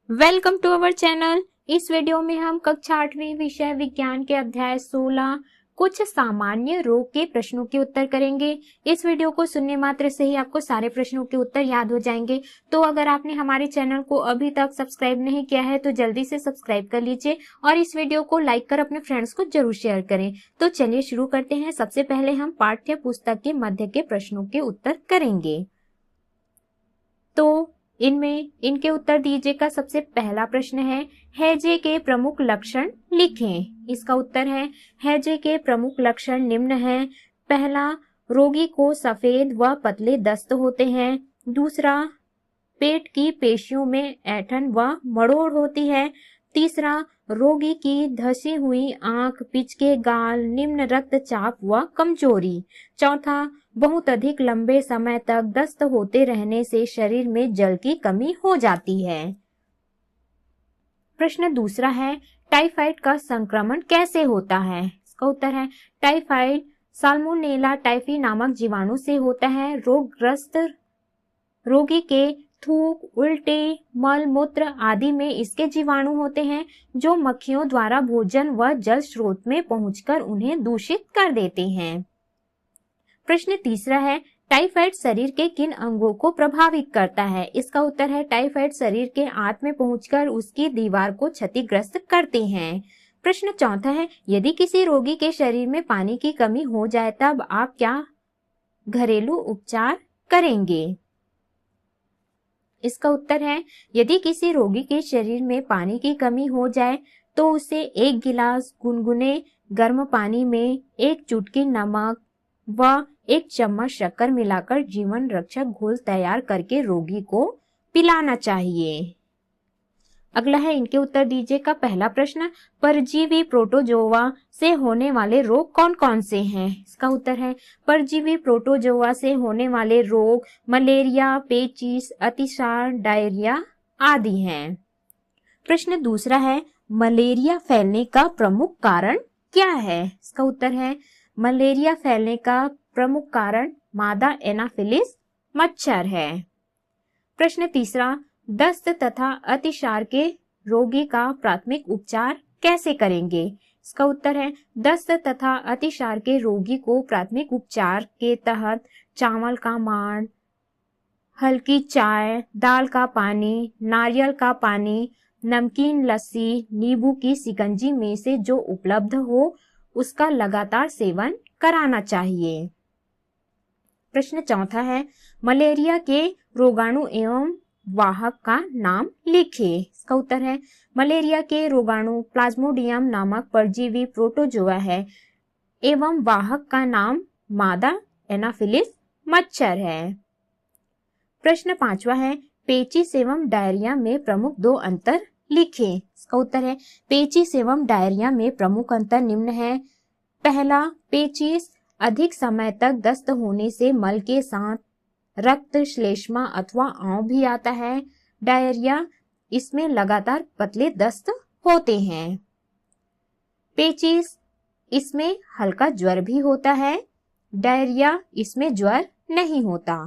Welcome to our channel. इस video में हम कक्षा 8वीं विषय विज्ञान के अध्याय 16 कुछ सामान्य रोग के प्रश्नों के उत्तर करेंगे। इस वीडियो को सुनने मात्र से ही आपको सारे प्रश्नों के उत्तर याद हो जाएंगे। तो अगर आपने हमारे चैनल को अभी तक सब्सक्राइब नहीं किया है तो जल्दी से सब्सक्राइब कर लीजिए और इस वीडियो को लाइक कर अपने फ्रेंड्स को जरूर शेयर करें। तो चलिए शुरू करते हैं। सबसे पहले हम पाठ्य पुस्तक के मध्य के प्रश्नों के उत्तर करेंगे। तो इनके उत्तर दीजिएगा। सबसे पहला प्रश्न है, हैजे के प्रमुख लक्षण लिखें। इसका उत्तर है, हैजे के प्रमुख लक्षण निम्न हैं। पहला, रोगी को सफेद व पतले दस्त होते हैं। दूसरा, पेट की पेशियों में ऐंठन व मरोड़ होती है। तीसरा, रोगी की धसी हुई आंख, पिचके गाल, निम्न रक्तचाप व कमजोरी। चौथा, बहुत अधिक लंबे समय तक दस्त होते रहने से शरीर में जल की कमी हो जाती है। प्रश्न दूसरा है, टाइफाइड का संक्रमण कैसे होता है। इसका उत्तर है, टाइफाइड साल्मोनेला टाइफी नामक जीवाणु से होता है। रोगग्रस्त रोगी के थूक, उल्टे, मल मूत्र आदि में इसके जीवाणु होते हैं जो मक्खियों द्वारा भोजन व जल स्रोत में पहुंचकर उन्हें दूषित कर देते हैं। प्रश्न तीसरा है, टाइफाइड शरीर के किन अंगों को प्रभावित करता है। इसका उत्तर है, टाइफाइड शरीर के आंत में पहुंचकर उसकी दीवार को क्षतिग्रस्त करते हैं। प्रश्न चौथा है, यदि किसी रोगी के शरीर में पानी की कमी हो जाए तब आप क्या घरेलू उपचार करेंगे। इसका उत्तर है, यदि किसी रोगी के शरीर में पानी की कमी हो जाए तो उसे 1 गिलास गुनगुने गर्म पानी में 1 चुटकी नमक व 1 चम्मच शक्कर मिलाकर जीवन रक्षक घोल तैयार करके रोगी को पिलाना चाहिए। अगला है, इनके उत्तर दीजिएगा। पहला प्रश्न, परजीवी प्रोटोजोआ से होने वाले रोग कौन कौन से हैं। इसका उत्तर है, परजीवी प्रोटोजोआ से होने वाले रोग मलेरिया, पेचिस, अतिसार, डायरिया आदि हैं। प्रश्न दूसरा है, मलेरिया फैलने का प्रमुख कारण क्या है। इसका उत्तर है, मलेरिया फैलने का प्रमुख कारण मादा एनाफिलिस मच्छर है। प्रश्न तीसरा, दस्त तथा अतिसार के रोगी का प्राथमिक उपचार कैसे करेंगे। इसका उत्तर है, दस्त तथा अतिसार के रोगी को प्राथमिक उपचार के तहत चावल का मांड, हल्की चाय, दाल का पानी, नारियल का पानी, नमकीन लस्सी, नींबू की शिकंजी में से जो उपलब्ध हो उसका लगातार सेवन कराना चाहिए। प्रश्न चौथा है, मलेरिया के रोगाणु एवं वाहक का नाम लिखिए। इसका उत्तर है, मलेरिया के रोगाणु प्लाज्मोडियम नामक परजीवी प्रोटोजोआ है एवं वाहक का नाम मादा एनाफिलिस मच्छर है। प्रश्न पांचवा है, पेचिस एवं डायरिया में प्रमुख 2 अंतर लिखिए। इसका उत्तर है, पेचिस एवं डायरिया में प्रमुख अंतर निम्न है। पहला, पेचिस अधिक समय तक दस्त होने से मल के साथ रक्त, श्लेष्मा अथवा आंव भी आता है। डायरिया, इसमें लगातार पतले दस्त होते हैं। पेचिस, इसमें हल्का ज्वर भी होता है। डायरिया, इसमें ज्वर नहीं होता।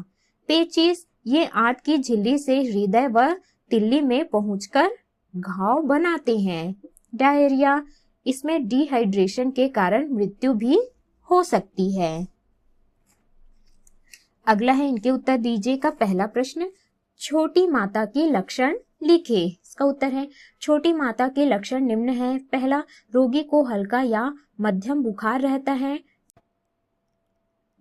पेचिस ये आंत की झिल्ली से हृदय व तिल्ली में पहुंचकर घाव बनाते हैं। डायरिया, इसमें डिहाइड्रेशन के कारण मृत्यु भी हो सकती है। अगला है, इनके उत्तर दीजिएगा। पहला प्रश्न, छोटी माता के लक्षण लिखिए। इसका उत्तर है, छोटी माता के लक्षण निम्न है। पहला, रोगी को हल्का या मध्यम बुखार रहता है।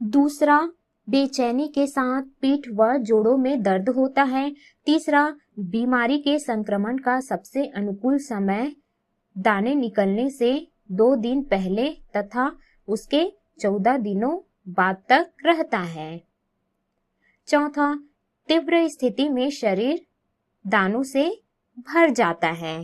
दूसरा, बेचैनी के साथ पीठ व जोड़ों में दर्द होता है। तीसरा, बीमारी के संक्रमण का सबसे अनुकूल समय दाने निकलने से 2 दिन पहले तथा उसके 14 दिनों बाद तक रहता है। चौथा, तीव्र स्थिति में शरीर दानों से भर जाता है।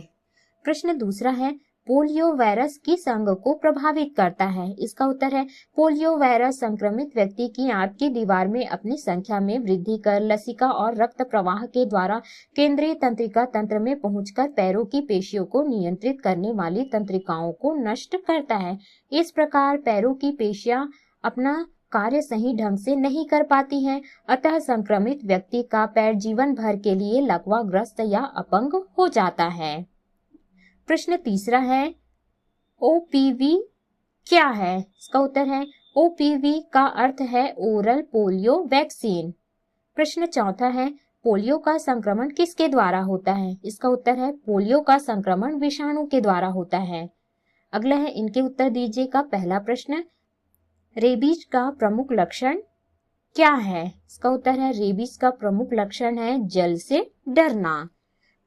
प्रश्न दूसरा है, पोलियो वायरस किस अंग को प्रभावित करता है। इसका उत्तर है, पोलियो वायरस संक्रमित व्यक्ति की आंत की दीवार में अपनी संख्या में वृद्धि कर लसिका और रक्त प्रवाह के द्वारा केंद्रीय तंत्रिका तंत्र में पहुंचकर पैरों की पेशियों को नियंत्रित करने वाली तंत्रिकाओं को नष्ट करता है। इस प्रकार पैरों की पेशियां अपना कार्य सही ढंग से नहीं कर पाती हैं, अतः संक्रमित व्यक्ति का पैर जीवन भर के लिए लकवाग्रस्त या अपंग हो जाता है। प्रश्न तीसरा है, ओपीवी क्या है? इसका उत्तर है ओपीवी का अर्थ है ओरल पोलियो वैक्सीन। प्रश्न चौथा है, पोलियो का संक्रमण किसके द्वारा होता है? इसका उत्तर है पोलियो का संक्रमण विषाणु के द्वारा होता है। अगला है, इनके उत्तर दीजिएगा। पहला प्रश्न, रेबीज का प्रमुख लक्षण क्या है? इसका उत्तर है रेबीज का प्रमुख लक्षण है जल से डरना।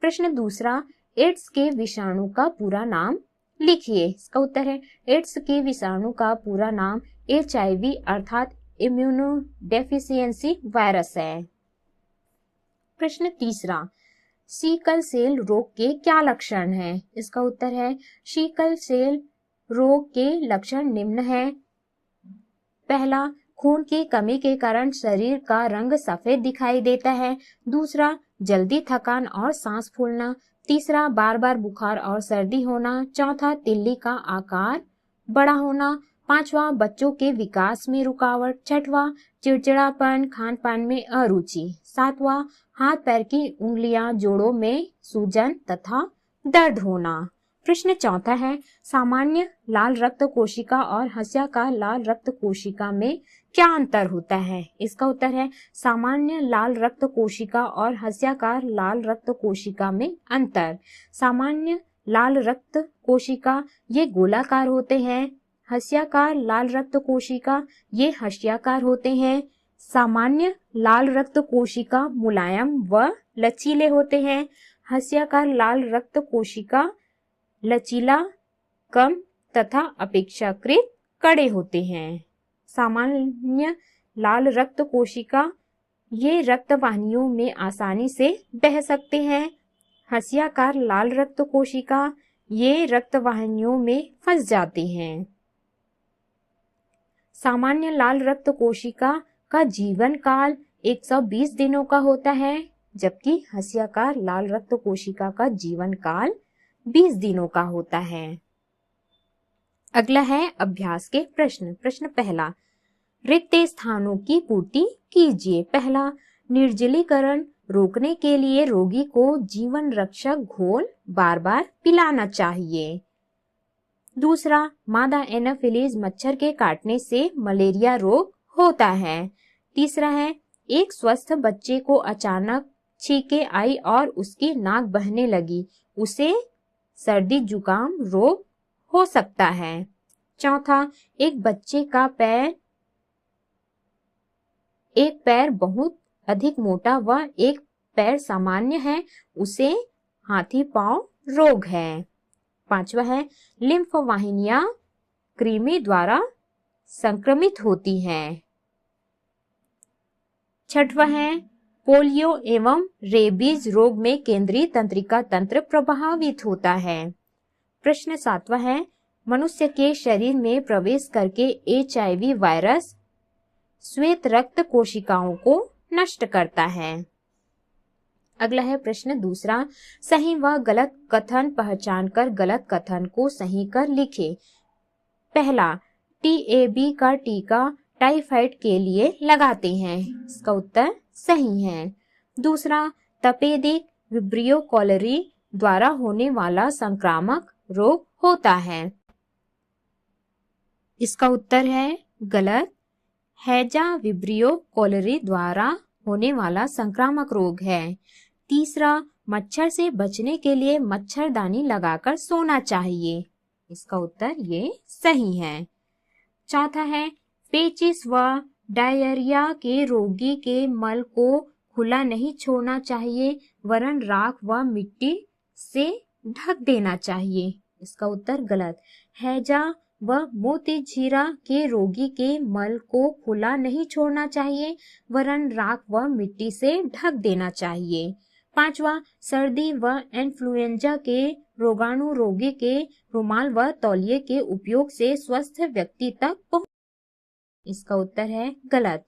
प्रश्न दूसरा, एड्स के विषाणु का पूरा नाम लिखिए। इसका उत्तर है एड्स के विषाणु का पूरा नाम HIV अर्थात इम्यूनोडेफिशिएंसी वायरस है। प्रश्न तीसरा, सिकल सेल रोग के क्या लक्षण हैं? इसका उत्तर है सिकल सेल रोग के लक्षण निम्न है। पहला, खून की कमी के कारण शरीर का रंग सफेद दिखाई देता है। दूसरा, जल्दी थकान और सांस फूलना। तीसरा, बार बार बुखार और सर्दी होना। चौथा, तिल्ली का आकार बड़ा होना। पांचवा, बच्चों के विकास में रुकावट। छठवां, चिड़चिड़ापन, खान पान में अरुचि। सातवां, हाथ पैर की उंगलियां, जोड़ों में सूजन तथा दर्द होना। प्रश्न चौथा है, सामान्य लाल रक्त कोशिका और हंस्याकार लाल रक्त कोशिका में क्या अंतर होता है? इसका उत्तर है सामान्य लाल रक्त कोशिका और हंस्याकार लाल रक्त कोशिका में अंतर। सामान्य लाल रक्त कोशिका ये गोलाकार होते हैं। हंस्याकार लाल रक्त कोशिका ये हंस्याकार होते हैं। सामान्य लाल रक्त कोशिका मुलायम व लचीले होते हैं। हंस्याकार लाल रक्त कोशिका लचीला, कम तथा अपेक्षाकृत कड़े होते हैं। सामान्य लाल रक्त कोशिका ये रक्त वाहिनियों में आसानी से बह सकते हैं। हंस्याकार लाल रक्त कोशिका ये रक्त वाहिनियों में फंस जाते हैं। सामान्य लाल रक्त कोशिका का जीवन काल 120 दिनों का होता है, जबकि हंस्याकार लाल रक्त कोशिका का जीवन काल 20 दिनों का होता है। अगला है अभ्यास के प्रश्न। प्रश्न पहला, रिक्त स्थानों की पूर्ति कीजिए। पहला, निर्जलीकरण रोकने के लिए रोगी को जीवन रक्षक घोल बार बार पिलाना चाहिए। दूसरा, मादा एनाफिलीज मच्छर के काटने से मलेरिया रोग होता है। तीसरा है, एक स्वस्थ बच्चे को अचानक छींके आई और उसकी नाक बहने लगी, उसे सर्दी जुकाम रोग हो सकता है। चौथा, एक बच्चे का एक पैर बहुत अधिक मोटा व एक पैर सामान्य है, उसे हाथी पांव रोग है। पांचवा है, लिम्फ वाहिनियां कृमि द्वारा संक्रमित होती हैं। छठवा है, पोलियो एवं रेबीज रोग में केंद्रीय तंत्रिका तंत्र प्रभावित होता है। प्रश्न सातवां है, मनुष्य के शरीर में प्रवेश करके HIV वायरस श्वेत रक्त कोशिकाओं को नष्ट करता है। अगला है प्रश्न दूसरा, सही व गलत कथन पहचान कर गलत कथन को सही कर लिखे। पहला, TAB का टीका टाइफाइड के लिए लगाते हैं, इसका उत्तर सही है। दूसरा, तपेदिक विब्रियो कॉलेरी द्वारा होने वाला संक्रामक रोग होता है, इसका उत्तर है गलत। हैजा विब्रियो कॉलेरी द्वारा होने वाला संक्रामक रोग है। तीसरा, मच्छर से बचने के लिए मच्छरदानी लगाकर सोना चाहिए, इसका उत्तर ये सही है। चौथा है, पेचिस व डायरिया के रोगी के मल को खुला नहीं छोड़ना चाहिए, वरन राख व मिट्टी से ढक देना चाहिए, इसका उत्तर गलत। हैजा व मोतीझीरा के रोगी के मल को खुला नहीं छोड़ना चाहिए, वरन राख व मिट्टी से ढक देना चाहिए। पांचवा, सर्दी व इन्फ्लुएंजा के रोगाणु रोगी के रुमाल व तौलिए के उपयोग से स्वस्थ व्यक्ति तक पहुंच, इसका उत्तर है गलत।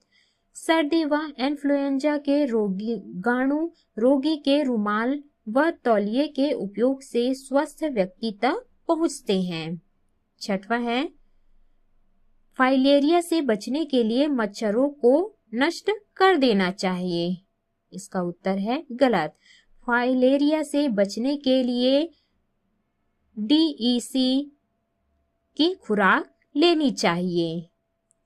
सर्दी व इन्फ्लुएंजा के रोगाणु रोगी के रुमाल व तौलिए के उपयोग से स्वस्थ व्यक्ति तक पहुंचते हैं। छठवां है, फाइलेरिया से बचने के लिए मच्छरों को नष्ट कर देना चाहिए। इसका उत्तर है गलत। फाइलेरिया से बचने के लिए DEC की खुराक लेनी चाहिए।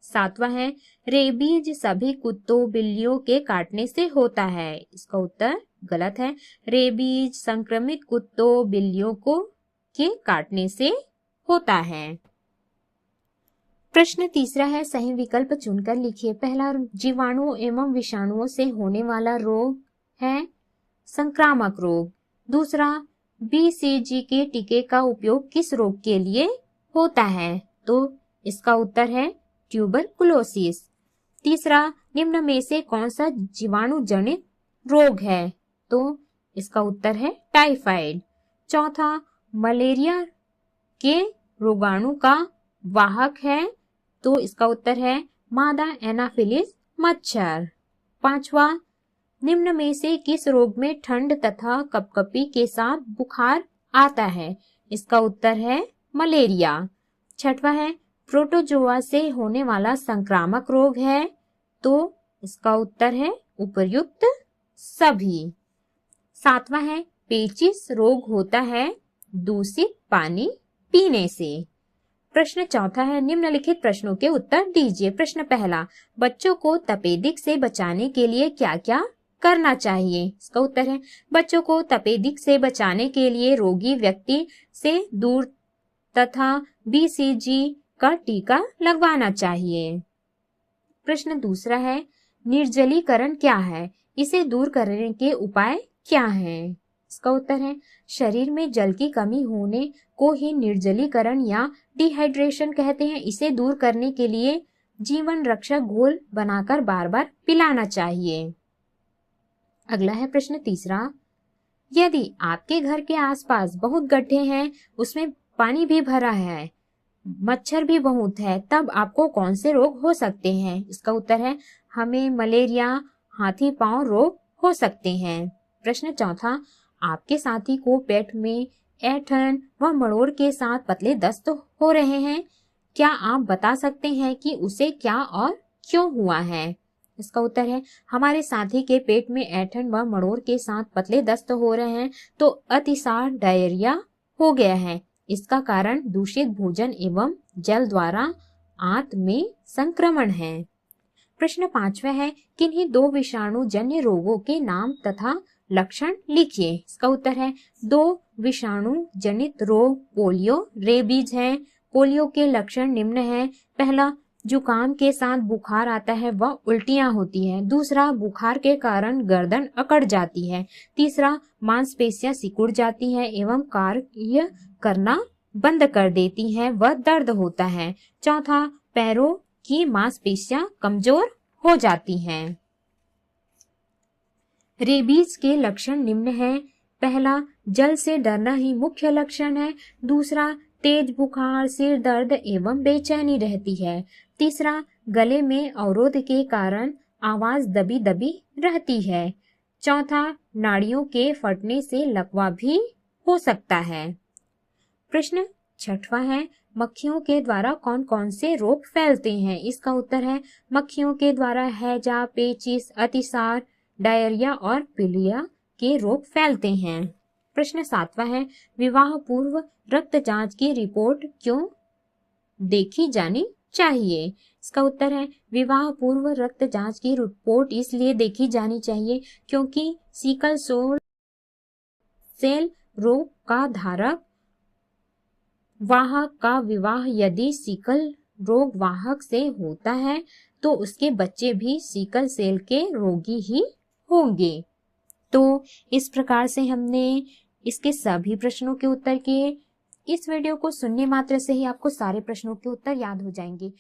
7वां है, रेबीज सभी कुत्तों बिल्लियों के काटने से होता है। इसका उत्तर गलत है। रेबीज संक्रमित कुत्तों बिल्लियों के काटने से होता है। प्रश्न तीसरा है, सही विकल्प चुनकर लिखिए। पहला, जीवाणु एवं विषाणुओं से होने वाला रोग है संक्रामक रोग। दूसरा, BCG के टीके का उपयोग किस रोग के लिए होता है? तो इसका उत्तर है ट्यूबरकुलोसिस। तीसरा, निम्न में से कौन सा जीवाणु जनित रोग है? तो इसका उत्तर है टाइफाइड। चौथा, मलेरिया के रोगाणु का वाहक है? तो इसका उत्तर है मादा एनाफिलिस मच्छर। पांचवा, निम्न में से किस रोग में ठंड तथा कपकपी के साथ बुखार आता है? इसका उत्तर है मलेरिया। छठवा है, प्रोटोजोआ से होने वाला संक्रामक रोग है? तो इसका उत्तर है उपर्युक्त सभी। सातवां है, पेचिश रोग होता है दूषित पानी पीने से। प्रश्न चौथा है, निम्नलिखित प्रश्नों के उत्तर दीजिए। प्रश्न पहला, बच्चों को तपेदिक से बचाने के लिए क्या क्या करना चाहिए? इसका उत्तर है बच्चों को तपेदिक से बचाने के लिए रोगी व्यक्ति से दूर तथा BCG का टीका लगवाना चाहिए। प्रश्न दूसरा है, निर्जलीकरण क्या है? इसे दूर करने के उपाय क्या हैं? इसका उत्तर है शरीर में जल की कमी होने को ही निर्जलीकरण या डिहाइड्रेशन कहते हैं। इसे दूर करने के लिए जीवन रक्षक घोल बनाकर बार बार पिलाना चाहिए। अगला है प्रश्न तीसरा, यदि आपके घर के आसपास बहुत गड्ढे हैं, उसमें पानी भी भरा है, मच्छर भी बहुत है, तब आपको कौन से रोग हो सकते हैं? इसका उत्तर है हमें मलेरिया, हाथी पांव रोग हो सकते हैं। प्रश्न चौथा, आपके साथी को पेट में ऐंठन व मरोड़ के साथ पतले दस्त हो रहे हैं, क्या आप बता सकते हैं कि उसे क्या और क्यों हुआ है? इसका उत्तर है हमारे साथी के पेट में ऐंठन व मरोड़ के साथ पतले दस्त हो रहे हैं तो अतिसार डायरिया हो गया है। इसका कारण दूषित भोजन एवं जल द्वारा आंत में संक्रमण है। प्रश्न पांचवा है, किन्हीं दो विषाणु जन्य रोगों के नाम तथा लक्षण लिखिए। इसका उत्तर है दो विषाणु जनित रोग पोलियो, रेबीज है। पोलियो के लक्षण निम्न है। पहला, जुकाम के साथ बुखार आता है व उल्टियां होती है। दूसरा, बुखार के कारण गर्दन अकड़ जाती है। तीसरा, मांसपेशियां सिकुड़ जाती है एवं कार्य करना बंद कर देती हैं व दर्द होता है। चौथा, पैरों की मांसपेशियां कमजोर हो जाती हैं। रेबीज के लक्षण निम्न हैं। पहला, जल से डरना ही मुख्य लक्षण है। दूसरा, तेज बुखार, सिर दर्द एवं बेचैनी रहती है। तीसरा, गले में अवरोध के कारण आवाज दबी दबी रहती है। चौथा, नाड़ियों के फटने से लकवा भी हो सकता है। प्रश्न छठवां है, मक्खियों के द्वारा कौन कौन से रोग फैलते हैं? इसका उत्तर है मक्खियों के द्वारा हैजा, पेचिश, अतिसार, डायरिया और पीलिया के रोग फैलते हैं। प्रश्न सातवां है, विवाह पूर्व रक्त जांच की रिपोर्ट क्यों देखी जानी चाहिए? इसका उत्तर है विवाह पूर्व रक्त जांच की रिपोर्ट इसलिए देखी जानी चाहिए क्योंकि सिकल सेल रोग का धारक वाहक का विवाह यदि सिकल रोग वाहक से होता है तो उसके बच्चे भी सिकल सेल के रोगी ही होंगे। तो इस प्रकार से हमने इसके सभी प्रश्नों के उत्तर किए। इस वीडियो को सुनने मात्र से ही आपको सारे प्रश्नों के उत्तर याद हो जाएंगे।